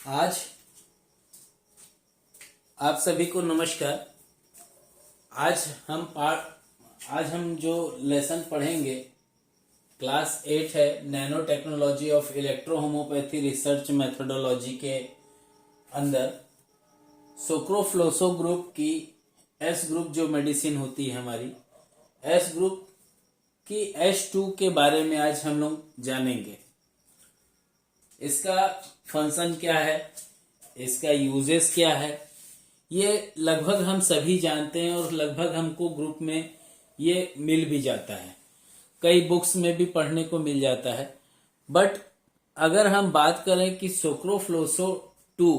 आज आप सभी को नमस्कार। आज हम जो लेसन पढ़ेंगे क्लास 8 है, nano technology of electro homeopathy research methodology के अंदर सोक्रोफ्लोसो ग्रुप की एस ग्रुप जो मेडिसिन होती है हमारी, एस ग्रुप की H2 के बारे में आज हम लोग जानेंगे। इसका फंक्शन क्या है, इसका यूजेस क्या है, ये लगभग हम सभी जानते हैं और लगभग हमको ग्रुप में ये मिल भी जाता है, कई बुक्स में भी पढ़ने को मिल जाता है। बट अगर हम बात करें कि सोक्रोफ्लोसो 2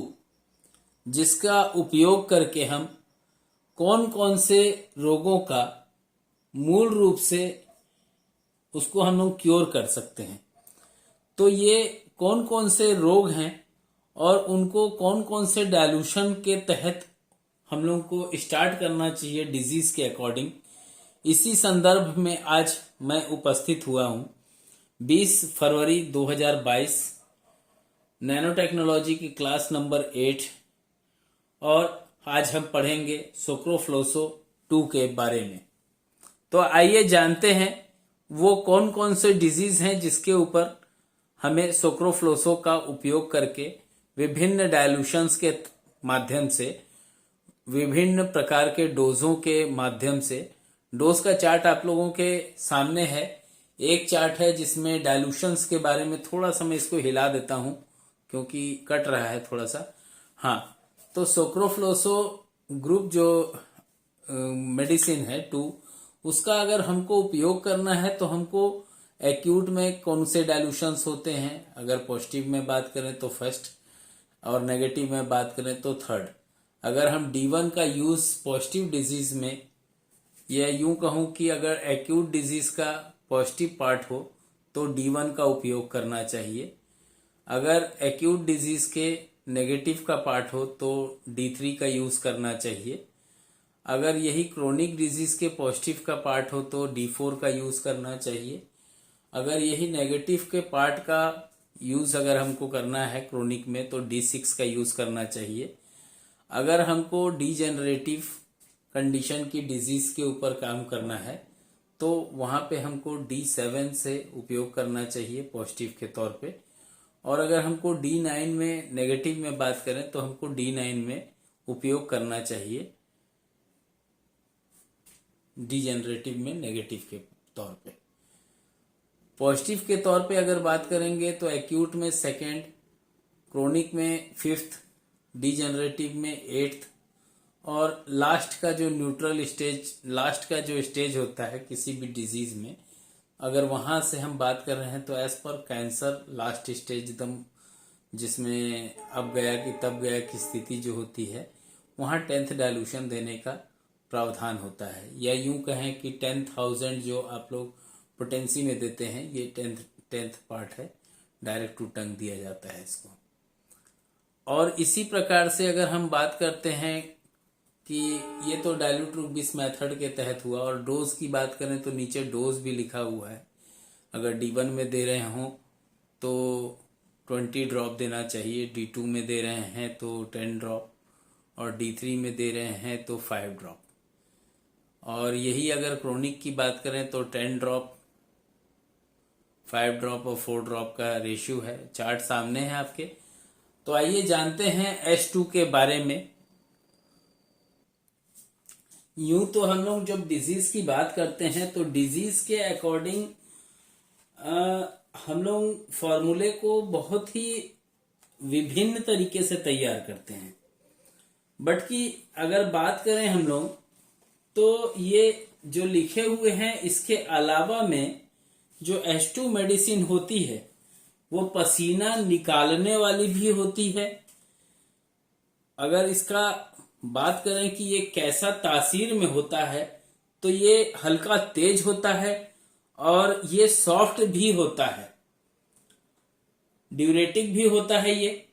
जिसका उपयोग करके हम कौन कौन से रोगों का मूल रूप से उसको हम लोग क्योर कर सकते हैं, तो ये कौन कौन से रोग हैं और उनको कौन कौन से डाइल्यूशन के तहत हम लोग को स्टार्ट करना चाहिए डिजीज के अकॉर्डिंग, इसी संदर्भ में आज मैं उपस्थित हुआ हूं। 20 फरवरी 2022 नैनो टेक्नोलॉजी की क्लास नंबर 8 और आज हम पढ़ेंगे सोक्रोफ्लोसो 2 के बारे में। तो आइए जानते हैं वो कौन कौन से डिजीज हैं जिसके ऊपर हमें सोक्रोफ्लोसो का उपयोग करके विभिन्न डाइल्यूशंस के माध्यम से, विभिन्न प्रकार के डोजों के माध्यम से, डोज का चार्ट आप लोगों के सामने है। एक चार्ट है जिसमें डाइल्यूशंस के बारे में थोड़ा सा मैं इसको हिला देता हूं क्योंकि कट रहा है थोड़ा सा। हाँ, तो सोक्रोफ्लोसो ग्रुप जो मेडिसिन है 2, उसका अगर हमको उपयोग करना है तो हमको एक्यूट में कौन से डाइल्यूशंस होते हैं, अगर पॉजिटिव में बात करें तो फर्स्ट और नेगेटिव में बात करें तो थर्ड। अगर हम D1 का यूज पॉजिटिव डिजीज में, या यूं कहूं कि अगर एक्यूट डिजीज का पॉजिटिव पार्ट हो तो D1 का उपयोग करना चाहिए। अगर एक्यूट डिजीज के नेगेटिव का पार्ट हो तो D3 का यूज करना चाहिए। अगर यही क्रोनिक डिजीज के पॉजिटिव का पार्ट हो तो D4 का यूज करना चाहिए। अगर यही नेगेटिव के पार्ट का यूज अगर हमको करना है क्रोनिक में तो D6 का यूज करना चाहिए। अगर हमको डीजेनरेटिव कंडीशन की डिजीज के ऊपर काम करना है तो वहां पे हमको D7 से उपयोग करना चाहिए पॉजिटिव के तौर पे। और अगर हमको D9 में नेगेटिव में बात करें तो हमको D9 में उपयोग करना चाहिए डीजेनरेटिव में नेगेटिव के तौर पे। पॉजिटिव के तौर पे अगर बात करेंगे तो एक्यूट में सेकेंड, क्रोनिक में 5th, डीजेनरेटिव में 8th और लास्ट का जो न्यूट्रल स्टेज, लास्ट का जो स्टेज होता है किसी भी डिजीज में, अगर वहां से हम बात कर रहे हैं तो as per cancer last stage एकदम जिसमें अब गया कि तब गया की स्थिति जो होती है, वहां 10th डाइल्यूशन देने का प्रावधान होता है। या यूं कहें कि 10,000 जो आप लोग पोटेंसी में देते हैं, ये 10th पार्ट है, डायरेक्ट टू टंग दिया जाता है इसको। और इसी प्रकार से अगर हम बात करते हैं कि ये तो डाइल्यूट रूबिस मेथड के तहत हुआ, और डोज की बात करें तो नीचे डोज भी लिखा हुआ है। अगर D1 में दे रहे हों तो 20 ड्रॉप देना चाहिए, D2 में दे रहे हैं तो 10 ड्रॉप, और D3 में दे रहे हैं तो 5 ड्रॉप। और यही अगर क्रोनिक की बात करें तो 10 ड्रॉप, 5 ड्रॉप और 4 ड्रॉप का रेशियो है। चार्ट सामने है आपके। तो आइए जानते हैं H2 के बारे में। यूं तो हम लोग जब डिजीज की बात करते हैं तो डिजीज के अकॉर्डिंग हम लोग फॉर्मूले को बहुत ही विभिन्न तरीके से तैयार करते हैं। बट कि अगर बात करें हम लोग तो ये जो लिखे हुए हैं इसके अलावा में जो H2 मेडिसिन होती है वो पसीना निकालने वाली भी होती है। अगर इसका बात करें कि ये कैसा तासीर में होता है तो ये हल्का तेज होता है और ये सॉफ्ट भी होता है, ड्यूरेटिक भी होता है ये।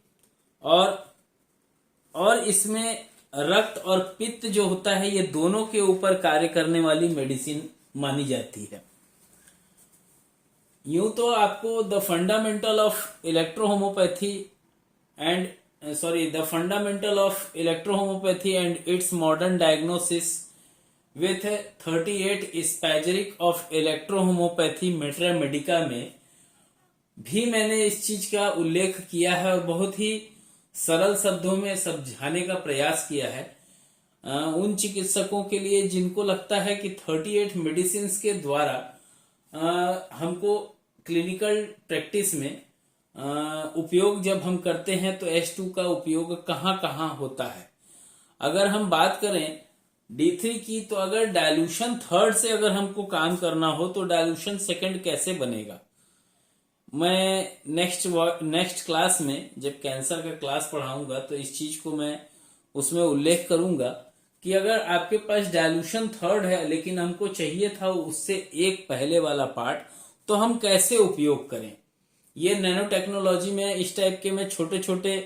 और इसमें रक्त और पित्त जो होता है ये दोनों के ऊपर कार्य करने वाली मेडिसिन मानी जाती है। यूं तो आपको the fundamental of electro homeopathy and the fundamental of electrohomeopathy and its modern diagnosis with 38 spagyric of electrohomeopathy मेट्रा Medica में भी मैंने इस चीज का उल्लेख किया है और बहुत ही सरल शब्दों में समझाने का प्रयास किया है उन चिकित्सकों के लिए जिनको लगता है कि 38 मेडिसिन के द्वारा हमको क्लिनिकल प्रैक्टिस में उपयोग जब हम करते हैं तो H2 का उपयोग कहाँ कहाँ होता है। अगर हम बात करें D3 की, तो अगर डायल्यूशन थर्ड से अगर हमको काम करना हो तो डायल्यूशन सेकंड कैसे बनेगा, मैं नेक्स्ट क्लास में जब कैंसर का क्लास पढ़ाऊंगा तो इस चीज को मैं उसमें उल्लेख करूंगा कि अगर आपके पास डायल्यूशन थर्ड है लेकिन हमको चाहिए था उससे एक पहले वाला पार्ट, तो हम कैसे उपयोग करें। ये नैनो टेक्नोलॉजी में इस टाइप के मैं छोटे छोटे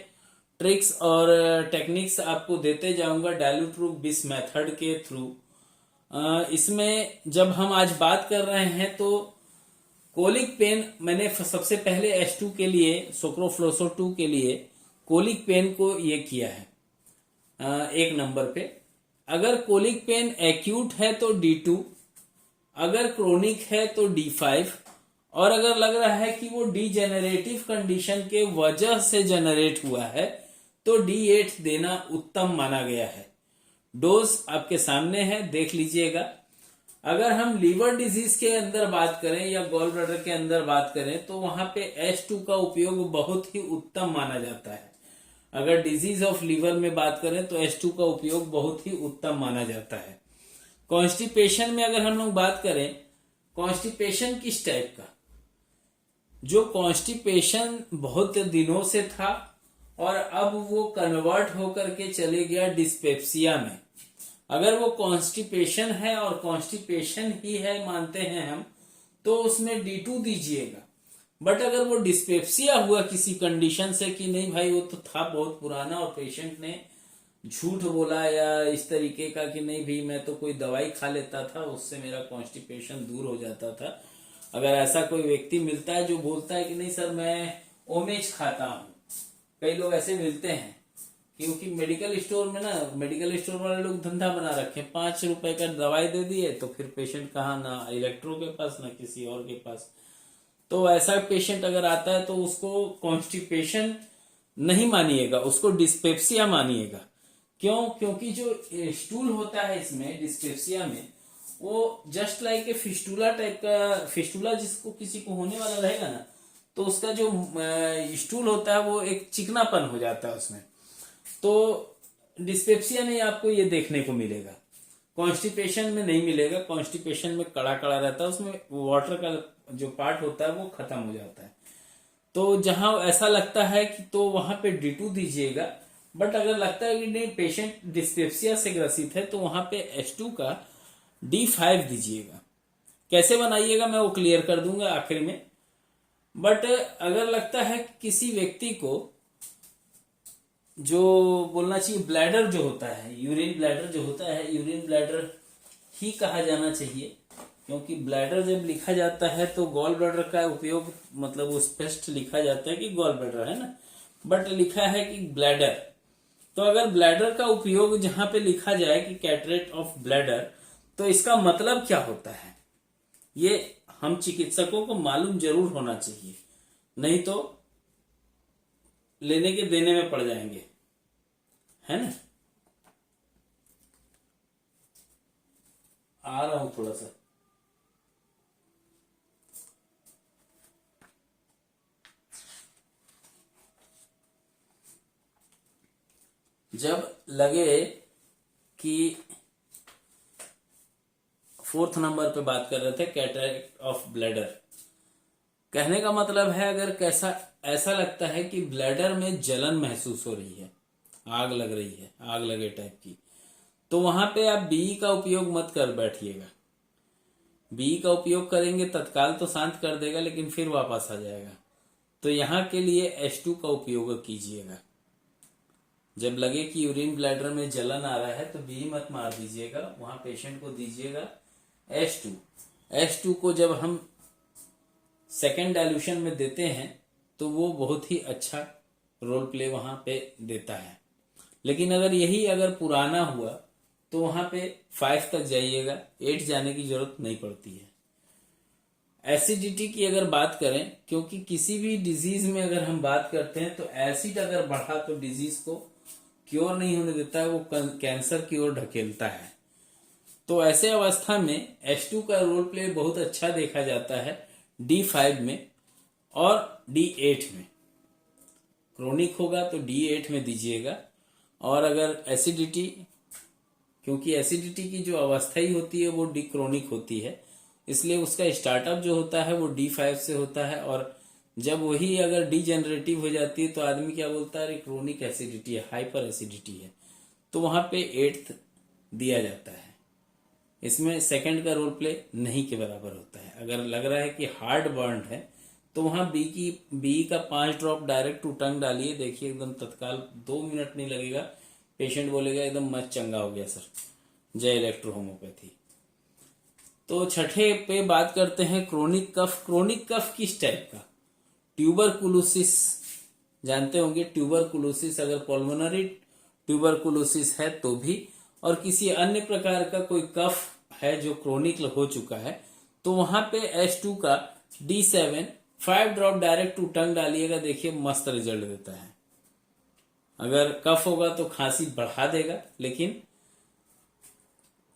ट्रिक्स और टेक्निक्स आपको देते जाऊंगा डायल्यूट प्रूफ बिस मेथड के थ्रू। इसमें जब हम आज बात कर रहे हैं तो कोलिक पेन मैंने सबसे पहले H2 के लिए सोक्रोफ्लोसो 2 के लिए कोलिक पेन को ये किया है एक नंबर पे। अगर कोलिक पेन एक्यूट है तो D2, अगर क्रोनिक है तो D5, और अगर लग रहा है कि वो डीजेनरेटिव कंडीशन के वजह से जनरेट हुआ है तो D8 देना उत्तम माना गया है। डोज आपके सामने है, देख लीजिएगा। अगर हम लीवर डिजीज के अंदर बात करें या गॉल ब्लैडर के अंदर बात करें तो वहां पे H2 का उपयोग बहुत ही उत्तम माना जाता है। अगर डिजीज ऑफ लीवर में बात करें तो H2 का उपयोग बहुत ही उत्तम माना जाता है। कॉन्स्टिपेशन में अगर हम लोग बात करें, कॉन्स्टिपेशन किस टाइप का, जो कॉन्स्टिपेशन बहुत दिनों से था और अब वो कन्वर्ट होकर के चले गया डिस्पेप्सिया में। अगर वो कॉन्स्टिपेशन है और कॉन्स्टिपेशन ही है मानते हैं हम, तो उसमें D2 दीजिएगा। बट अगर वो डिस्पेप्सिया हुआ किसी कंडीशन से कि नहीं भाई वो तो था बहुत पुराना और पेशेंट ने झूठ बोला या इस तरीके का कि नहीं भाई मैं तो कोई दवाई खा लेता था उससे मेरा कॉन्स्टिपेशन दूर हो जाता था, अगर ऐसा कोई व्यक्ति मिलता है जो बोलता है कि नहीं सर मैं ओमेज खाता हूं, कई लोग ऐसे मिलते हैं क्योंकि मेडिकल स्टोर में ना, मेडिकल स्टोर वाले लोग धंधा बना रखे, 5 रुपए का दवाई दे दिए तो फिर पेशेंट कहाँ, ना इलेक्ट्रो के पास ना किसी और के पास। तो ऐसा पेशेंट अगर आता है तो उसको कॉन्स्टिपेशन नहीं मानिएगा, उसको डिस्पेप्सिया मानिएगा। क्यों? क्योंकि जो स्टूल होता है इसमें डिस्पेप्सिया में वो just like a fistula type का, फिस्टूला जिसको किसी को होने वाला रहेगा ना तो उसका जो स्टूल होता है वो एक चिकनापन हो जाता है उसमें। तो डिस्पेप्सिया में आपको ये देखने को मिलेगा, कॉन्स्टिपेशन में नहीं मिलेगा। कॉन्स्टिपेशन में कड़ा कड़ा रहता है, उसमें वाटर का जो पार्ट होता है वो खत्म हो जाता है। तो जहां ऐसा लगता है कि तो वहां पे D2 दीजिएगा। बट अगर लगता है कि नहीं पेशेंट डिस्पेप्सिया से ग्रसित है तो वहां पे H2 का D5 दीजिएगा। कैसे बनाइएगा मैं वो क्लियर कर दूंगा आखिर में। बट अगर लगता है किसी व्यक्ति को जो बोलना चाहिए ब्लैडर जो होता है, यूरिन ब्लैडर जो होता है, यूरिन ब्लैडर ही कहा जाना चाहिए क्योंकि ब्लैडर जब लिखा जाता है तो गॉल ब्लैडर का उपयोग मतलब वो स्पष्ट लिखा जाता है कि गॉल ब्लैडर है ना, बट लिखा है कि ब्लैडर। तो अगर ब्लैडर का उपयोग जहां पे लिखा जाए कि कैटरेक्ट ऑफ ब्लैडर, तो इसका मतलब क्या होता है ये हम चिकित्सकों को मालूम जरूर होना चाहिए, नहीं तो लेने के देने में पड़ जाएंगे, है ना। आ रहा हूं थोड़ा सा। जब लगे कि 4th नंबर पे बात कर रहे थे कैटरेक्ट ऑफ ब्लैडर, कहने का मतलब है अगर कैसा ऐसा लगता है कि ब्लैडर में जलन महसूस हो रही है, आग लग रही है, आग लगे टाइप की, तो वहां पे आप BE का उपयोग मत कर बैठिएगा। BE का उपयोग करेंगे तत्काल तो शांत कर देगा लेकिन फिर वापस आ जाएगा। तो यहाँ के लिए H2 का उपयोग कीजिएगा। जब लगे कि यूरिन ब्लैडर में जलन आ रहा है तो BE मत मार दीजिएगा, वहां पेशेंट को दीजिएगा H2। H2 को जब हम सेकेंड डाइल्यूशन में देते हैं तो वो बहुत ही अच्छा रोल प्ले वहां पे देता है। लेकिन अगर पुराना हुआ तो वहां पे 5 तक जाइएगा, 8 जाने की जरूरत नहीं पड़ती है। एसिडिटी की अगर बात करें, क्योंकि किसी भी डिजीज में अगर हम बात करते हैं तो एसिड अगर बढ़ा तो डिजीज को क्योर नहीं होने देता है, वो कैंसर की ओर ढकेलता है। तो ऐसे अवस्था में H2 का रोल प्ले बहुत अच्छा देखा जाता है D5 में और D8 में। क्रोनिक होगा तो D8 में दीजिएगा, और अगर एसिडिटी, क्योंकि एसिडिटी की जो अवस्था ही होती है वो डी क्रोनिक होती है, इसलिए उसका स्टार्टअप जो होता है वो D5 से होता है, और जब वही अगर डीजेनरेटिव हो जाती है तो आदमी क्या बोलता है, अरे क्रोनिक एसिडिटी है, हाइपर एसिडिटी है, तो वहां पे 8th दिया जाता है। इसमें सेकंड का रोल प्ले नहीं के बराबर होता है। अगर लग रहा है कि हार्ड बर्न है तो वहां बी का 5 ड्रॉप डायरेक्ट टू टंग डालिए, देखिए एकदम तत्काल 2 मिनट नहीं लगेगा, पेशेंट बोलेगा एकदम मस्त चंगा हो गया सर, जय इलेक्ट्रो होम्योपैथी। तो छठे पे बात करते हैं क्रोनिक कफ। क्रोनिक कफ किस टाइप का? ट्यूबरकुलोसिस जानते होंगे, ट्यूबरकुलोसिस अगर पल्मोनरी ट्यूबरकुलोसिस है तो भी, और किसी अन्य प्रकार का कोई कफ है जो क्रोनिक हो चुका है, तो वहां पे H2 का D7 5 drop direct to tongue डालिएगा, देखिए मस्त रिजल्ट देता है। अगर कफ होगा तो खांसी बढ़ा देगा, लेकिन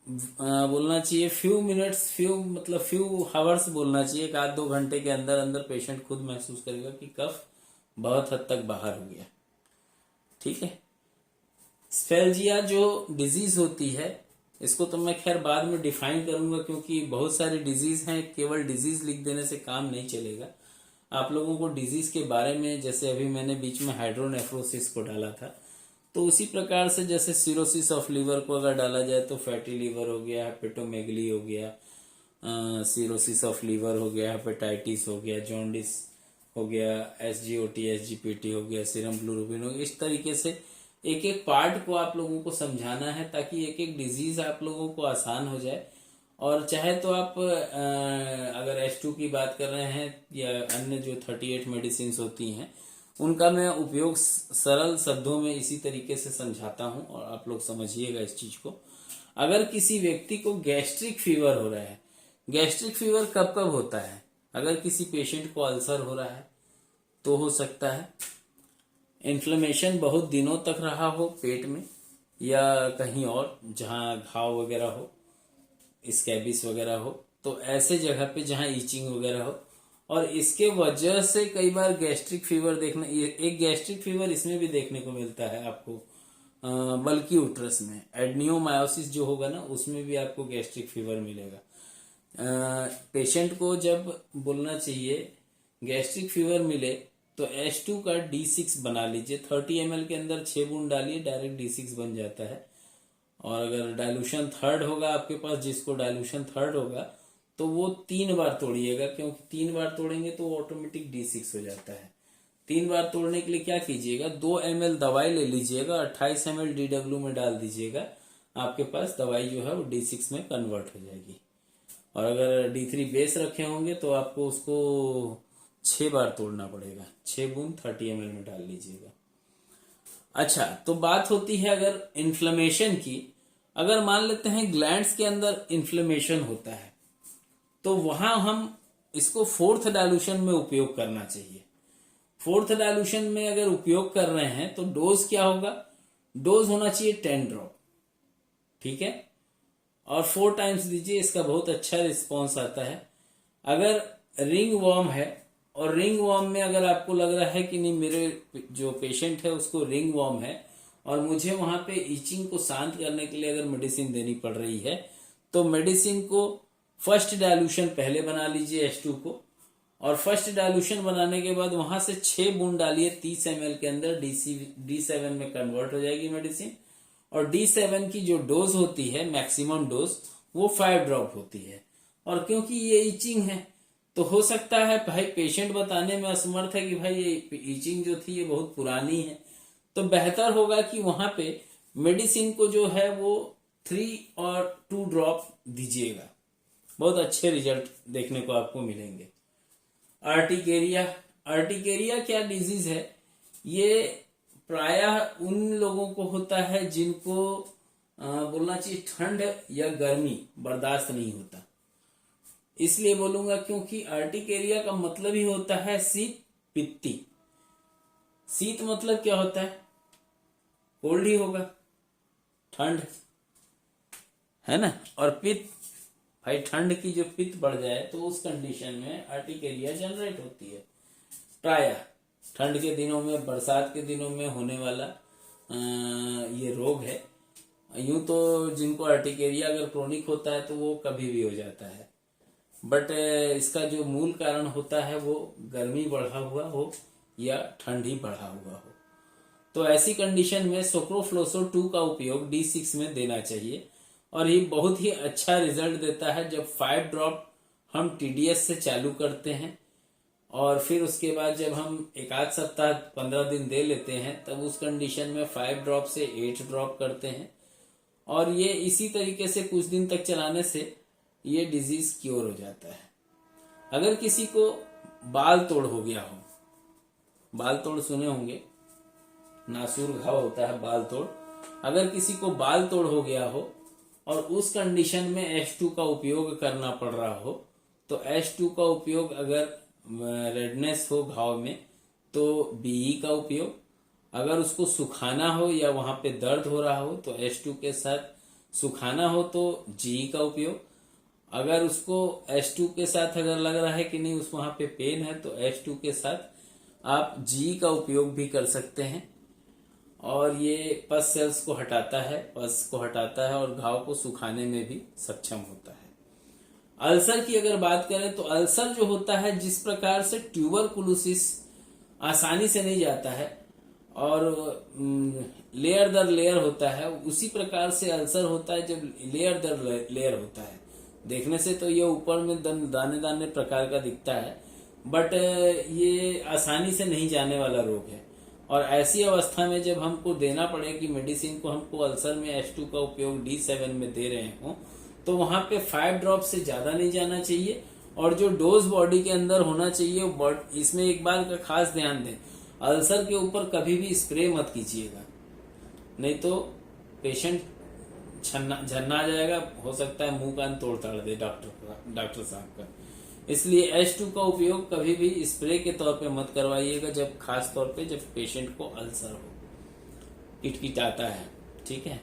बोलना चाहिए फ्यू हावर्स बोलना चाहिए, 1-2 घंटे के अंदर अंदर पेशेंट खुद महसूस करेगा कि कफ बहुत हद तक बाहर हो गया। ठीक है। स्फेल्जिया जो डिजीज होती है, इसको तो मैं खैर बाद में डिफाइन करूंगा, क्योंकि बहुत सारी डिजीज हैं, केवल डिजीज लिख देने से काम नहीं चलेगा। आप लोगों को डिजीज के बारे में, जैसे अभी मैंने बीच में हाइड्रोनेफ्रोसिस को डाला था, तो उसी प्रकार से जैसे सिरोसिस ऑफ लीवर को अगर डाला जाए तो फैटी लीवर हो गया, हेपेटोमेगली हो गया, सिरोसिस ऑफ लीवर हो गया, हेपेटाइटिस हो गया, जॉन्डिस हो गया, SGOT SGPT हो गया, सीरम ग्लोबुलिन हो गया। इस तरीके से एक एक पार्ट को आप लोगों को समझाना है, ताकि एक एक डिजीज आप लोगों को आसान हो जाए। और चाहे तो आप अगर H2 की बात कर रहे हैं या अन्य जो 38 मेडिसिन होती हैं, उनका मैं उपयोग सरल शब्दों में इसी तरीके से समझाता हूं, और आप लोग समझिएगा इस चीज को। अगर किसी व्यक्ति को गैस्ट्रिक फीवर हो रहा है, गैस्ट्रिक फीवर कब कब होता है? अगर किसी पेशेंट को अल्सर हो रहा है तो हो सकता है, इन्फ्लेमेशन बहुत दिनों तक रहा हो पेट में या कहीं और जहां घाव वगैरह हो, स्कैबिस वगैरह हो, तो ऐसे जगह पे जहां ईचिंग वगैरह हो, और इसके वजह से कई बार गैस्ट्रिक फीवर देखना, एक गैस्ट्रिक फीवर इसमें भी देखने को मिलता है आपको, बल्कि यूट्रस में एडनियोमायोसिस जो होगा ना, उसमें भी आपको गैस्ट्रिक फीवर मिलेगा। पेशेंट को जब बोलना चाहिए गैस्ट्रिक फीवर मिले तो H2 का D6 बना लीजिए, 30 ml के अंदर 6 बूंद डालिए, डायरेक्ट D6 बन जाता है। और अगर डाइल्यूशन थर्ड होगा आपके पास, जिसको डाइल्यूशन थर्ड होगा, तो वो 3 बार तोड़िएगा, क्योंकि 3 बार तोड़ेंगे तो ऑटोमेटिक D6 हो जाता है। 3 बार तोड़ने के लिए क्या कीजिएगा, 2 ml दवाई ले लीजिएगा, 28 ml DW में डाल दीजिएगा, आपके पास दवाई जो है वो D6 में कन्वर्ट हो जाएगी। और अगर D3 बेस रखे होंगे तो आपको उसको 6 बार तोड़ना पड़ेगा, 6 बूंद 30 ml में डाल लीजिएगा। अच्छा, तो बात होती है अगर इन्फ्लेमेशन की। अगर मान लेते हैं ग्लैंड्स के अंदर इन्फ्लेमेशन होता है, तो वहां हम इसको 4th डाइल्यूशन में उपयोग करना चाहिए। 4th डाइल्यूशन में अगर उपयोग कर रहे हैं तो डोज क्या होगा, डोज होना चाहिए 10 ड्रॉप। ठीक है, और 4 टाइम्स दीजिए, इसका बहुत अच्छा रिस्पॉन्स आता है। अगर रिंग वॉर्म है, और रिंग वॉर्म में अगर आपको लग रहा है कि नहीं, मेरे जो पेशेंट है उसको रिंग वॉर्म है और मुझे वहां पे ईचिंग को शांत करने के लिए अगर मेडिसिन देनी पड़ रही है, तो मेडिसिन को फर्स्ट डाइल्यूशन पहले बना लीजिए H2 को, और फर्स्ट डाइल्यूशन बनाने के बाद वहां से 6 बूंद डालिए 30 ml के अंदर, D7 में कन्वर्ट हो जाएगी मेडिसिन। और D7 की जो डोज होती है, मैक्सिमम डोज, वो 5 ड्रॉप होती है। और क्योंकि ये ईचिंग है, तो हो सकता है भाई पेशेंट बताने में असमर्थ है कि भाई ये ईचिंग जो थी ये बहुत पुरानी है, तो बेहतर होगा कि वहां पे मेडिसिन को जो है वो 3 और 2 ड्रॉप दीजिएगा, बहुत अच्छे रिजल्ट देखने को आपको मिलेंगे। आर्टिकेरिया, आर्टिकेरिया क्या डिजीज है? ये प्रायः उन लोगों को होता है जिनको बोलना चाहिए ठंड या गर्मी बर्दाश्त नहीं होता। इसलिए बोलूंगा क्योंकि अर्टिकेरिया का मतलब ही होता है शीत पित्ती। शीत मतलब क्या होता है? कोल्ड ही होगा, ठंड, है ना। और पित्त, भाई ठंड की जो पित्त बढ़ जाए तो उस कंडीशन में अर्टिकेरिया जनरेट होती है। प्रायः ठंड के दिनों में, बरसात के दिनों में होने वाला ये रोग है। यूं तो जिनको अर्टिकेरिया अगर क्रोनिक होता है तो वो कभी भी हो जाता है, बट इसका जो मूल कारण होता है वो गर्मी बढ़ा हुआ हो या ठंड ही बढ़ा हुआ हो। तो ऐसी कंडीशन में सोक्रोफ्लोसो 2 का उपयोग D6 में देना चाहिए और ये बहुत ही अच्छा रिजल्ट देता है जब 5 ड्रॉप हम TDS से चालू करते हैं और फिर उसके बाद जब हम एक आध सप्ताह 15 दिन दे लेते हैं तब उस कंडीशन में 5 ड्रॉप से 8 ड्रॉप करते हैं और ये इसी तरीके से कुछ दिन तक चलाने से ये डिजीज क्योर हो जाता है। अगर किसी को बाल तोड़ हो गया हो, बाल तोड़ सुने होंगे, नासूर घाव होता है बाल तोड़, अगर किसी को बाल तोड़ हो गया हो और उस कंडीशन में H2 का उपयोग करना पड़ रहा हो तो H2 का उपयोग, अगर रेडनेस हो घाव में तो BE का उपयोग, अगर उसको सुखाना हो या वहां पे दर्द हो रहा हो तो H2 के साथ सुखाना हो तो GE का उपयोग, अगर उसको H2 के साथ अगर लग रहा है कि नहीं उस वहां पे पेन है तो H2 के साथ आप GE का उपयोग भी कर सकते हैं और ये पस सेल्स को हटाता है, पस को हटाता है और घाव को सुखाने में भी सक्षम होता है। अल्सर की अगर बात करें तो अल्सर जो होता है, जिस प्रकार से ट्यूबरकुलोसिस आसानी से नहीं जाता है और लेयर दर लेयर होता है, उसी प्रकार से अल्सर होता है जब लेयर दर लेयर होता है। देखने से तो ये ऊपर में दाने दाने प्रकार का दिखता है, बट ये आसानी से नहीं जाने वाला रोग है और ऐसी अवस्था में जब हमको देना पड़े कि मेडिसिन को हमको अल्सर में H2 का उपयोग D7 में दे रहे हो तो वहां पे 5 ड्रॉप से ज्यादा नहीं जाना चाहिए और जो डोज बॉडी के अंदर होना चाहिए, इसमें एक बार का खास ध्यान दें, अल्सर के ऊपर कभी भी स्प्रे मत कीजिएगा, नहीं तो पेशेंट झन्ना जाएगा, हो सकता है मुंह कान तोड़ ताड़ दे डॉक्टर साहब का। इसलिए H2 का उपयोग कभी भी स्प्रे के तौर पे मत करवाइएगा, जब खास तौर पे जब पेशेंट को अल्सर हो, किटकिटाता है, ठीक है।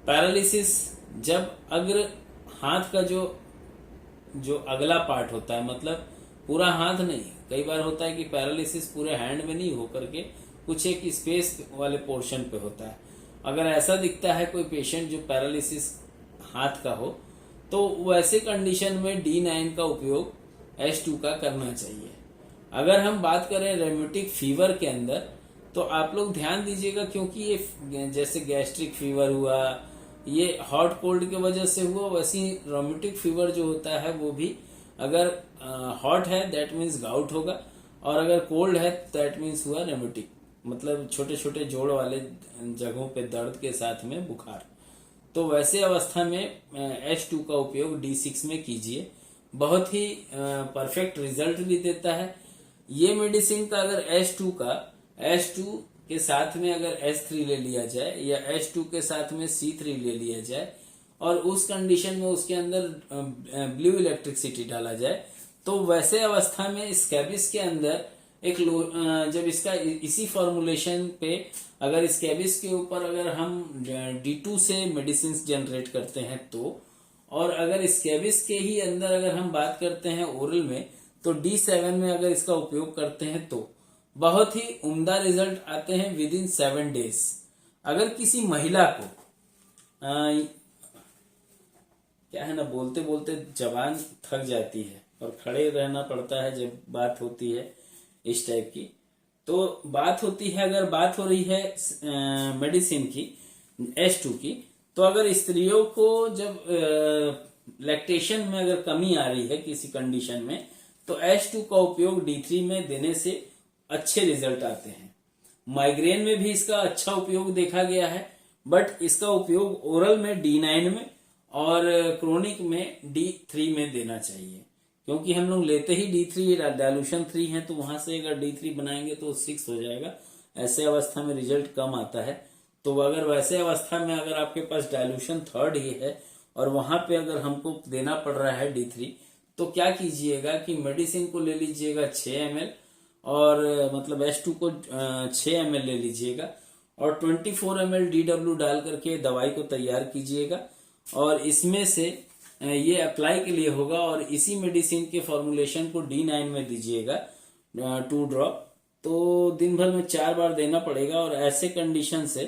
पैरालिसिस, जब अग्र हाथ का जो अगला पार्ट होता है, मतलब पूरा हाथ नहीं, कई बार होता है कि पैरालिसिस पूरे हैंड में नहीं होकर के कुछ एक स्पेस वाले पोर्शन पे होता है। अगर ऐसा दिखता है कोई पेशेंट जो पैरालिसिस हाथ का हो तो वैसे कंडीशन में D9 का उपयोग H2 का करना चाहिए। अगर हम बात करें रेम्यूटिक फीवर के अंदर तो आप लोग ध्यान दीजिएगा, क्योंकि ये जैसे गैस्ट्रिक फीवर हुआ, ये हॉट कोल्ड की वजह से हुआ, वैसी रेम्यूटिक फीवर जो होता है वो भी अगर हॉट है दैट मीन्स गाउट होगा और अगर कोल्ड है दैट मीन्स हुआ रेम्यूटिक, मतलब छोटे छोटे जोड़ वाले जगहों पे दर्द के साथ में बुखार। तो वैसे अवस्था में H2 का उपयोग D6 में कीजिए, बहुत ही परफेक्ट रिजल्ट भी देता है। ये मेडिसिन का अगर H2 के साथ में अगर H3 ले लिया जाए या H2 के साथ में C3 ले लिया जाए और उस कंडीशन में उसके अंदर ब्लू इलेक्ट्रिसिटी डाला जाए तो वैसे अवस्था में स्कैबिस के अंदर एक जब इसका इसी फॉर्मुलेशन पे अगर स्कैबिस के ऊपर अगर हम D2 से मेडिसिन जनरेट करते हैं तो, और अगर स्कैबिस के ही अंदर अगर हम बात करते हैं ओरल में तो D7 में अगर इसका उपयोग करते हैं तो बहुत ही उम्दा रिजल्ट आते हैं विद इन 7 डेज। अगर किसी महिला को क्या है ना, बोलते बोलते जबान थक जाती है और खड़े रहना पड़ता है जब बात होती है इस टाइप की, तो बात होती है, अगर बात हो रही है मेडिसिन की H2 की, तो अगर स्त्रियों को जब लैक्टेशन में अगर कमी आ रही है किसी कंडीशन में तो H2 का उपयोग D3 में देने से अच्छे रिजल्ट आते हैं। माइग्रेन में भी इसका अच्छा उपयोग देखा गया है, बट इसका उपयोग ओरल में D9 में और क्रोनिक में D3 में देना चाहिए, क्योंकि हम लोग लेते ही D3 डायलूशन 3 है, तो वहां से अगर D3 बनाएंगे तो 6 हो जाएगा। ऐसे अवस्था में रिजल्ट कम आता है। तो अगर वैसे अवस्था में अगर आपके पास डायलूशन 3 ही है और वहां पे अगर हमको देना पड़ रहा है D3, तो क्या कीजिएगा कि मेडिसिन को ले लीजिएगा 6 ml और मतलब H2 को 6 ml ले लीजिएगा और 24 ml DW डाल करके दवाई को तैयार कीजिएगा और इसमें से ये अप्लाई के लिए होगा और इसी मेडिसिन के फॉर्मुलेशन को D9 में दीजिएगा 2 ड्रॉप। तो दिन भर में 4 बार देना पड़ेगा और ऐसे कंडीशन से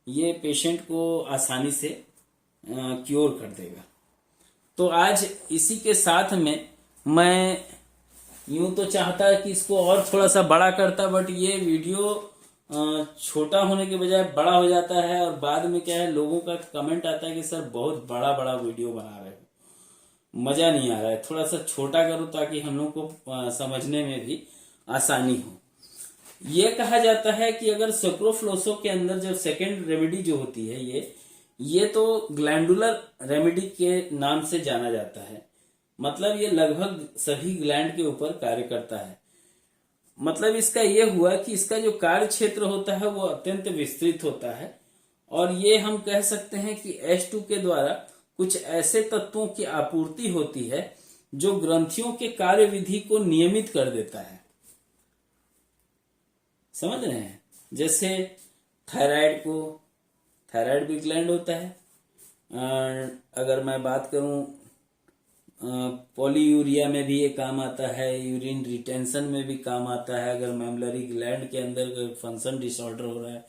ये पेशेंट को आसानी से क्योर कर देगा। तो आज इसी के साथ में मैं यूं तो चाहता है कि इसको और थोड़ा सा बड़ा करता, बट ये वीडियो छोटा होने के बजाय बड़ा हो जाता है और बाद में क्या है, लोगों का कमेंट आता है कि सर बहुत बड़ा बड़ा वीडियो बना रहे हो, मजा नहीं आ रहा है, थोड़ा सा छोटा करो ताकि हम लोग को समझने में भी आसानी हो। ये कहा जाता है कि अगर सैक्रोफ्लोसो के अंदर जो सेकेंड रेमेडी जो होती है ये तो ग्लैंडुलर रेमेडी के नाम से जाना जाता है। मतलब ये लगभग सभी ग्लैंड के ऊपर कार्य करता है। मतलब इसका ये हुआ कि इसका जो कार्य क्षेत्र होता है वो अत्यंत विस्तृत होता है और ये हम कह सकते हैं कि H2 के द्वारा कुछ ऐसे तत्वों की आपूर्ति होती है जो ग्रंथियों के कार्यविधि को नियमित कर देता है। समझ रहे हैं? जैसे थायराइड भी ग्लैंड होता है। अगर मैं बात करूं पॉलीयूरिया में भी ये काम आता है, यूरिन रिटेंशन में भी काम आता है। अगर मैमलरी ग्लैंड के अंदर फंक्शन डिसऑर्डर हो रहा है,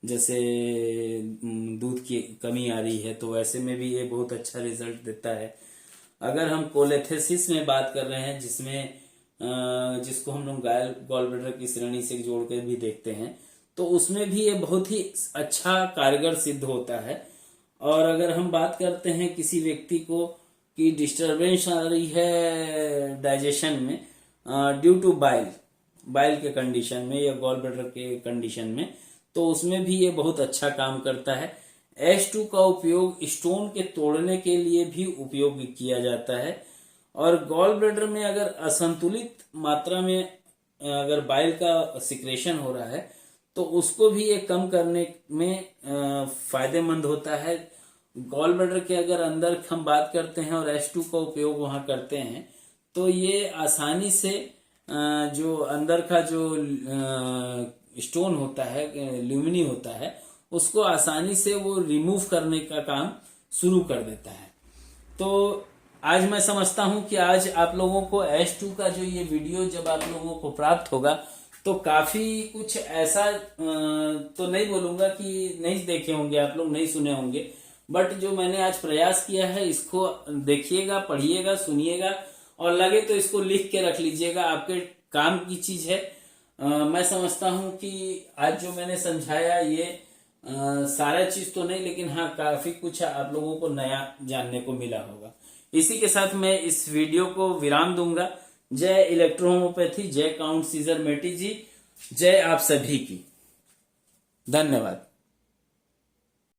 जैसे दूध की कमी आ रही है, तो वैसे में भी ये बहुत अच्छा रिजल्ट देता है। अगर हम कोलेथेसिस में बात कर रहे हैं, जिसको हम लोग गॉल ब्लैडर की श्रेणी से जोड़कर भी देखते हैं, तो उसमें भी ये बहुत ही अच्छा कारगर सिद्ध होता है। और अगर हम बात करते हैं किसी व्यक्ति को कि डिस्टरबेंस आ रही है डाइजेशन में ड्यू टू बाइल के कंडीशन में या गॉल ब्लैडर के कंडीशन में, तो उसमें भी ये बहुत अच्छा काम करता है। H2 का उपयोग स्टोन के तोड़ने के लिए भी उपयोग किया जाता है और गॉल ब्लैडर में अगर असंतुलित मात्रा में अगर बाइल का सिक्रेशन हो रहा है तो उसको भी ये कम करने में फायदेमंद होता है। गॉल ब्लैडर के अगर अंदर हम बात करते हैं और H2 का उपयोग वहां करते हैं तो ये आसानी से जो अंदर का जो स्टोन होता है, ल्यूमिनी होता है, उसको आसानी से वो रिमूव करने का काम शुरू कर देता है। तो आज मैं समझता हूं कि आज आप लोगों को H2 का जो ये वीडियो जब आप लोगों को प्राप्त होगा तो काफी कुछ ऐसा तो नहीं बोलूंगा कि नहीं देखे होंगे आप लोग, नहीं सुने होंगे, बट जो मैंने आज प्रयास किया है इसको देखिएगा, पढ़िएगा, सुनिएगा और लगे तो इसको लिख के रख लीजिएगा, आपके काम की चीज है। मैं समझता हूं कि आज जो मैंने समझाया ये सारा चीज तो नहीं, लेकिन हाँ काफी कुछ आप लोगों को नया जानने को मिला होगा। इसी के साथ मैं इस वीडियो को विराम दूंगा। जय इलेक्ट्रोहोम्योपैथी, जय काउंट सीजर मेटी जी, जय आप सभी की। धन्यवाद।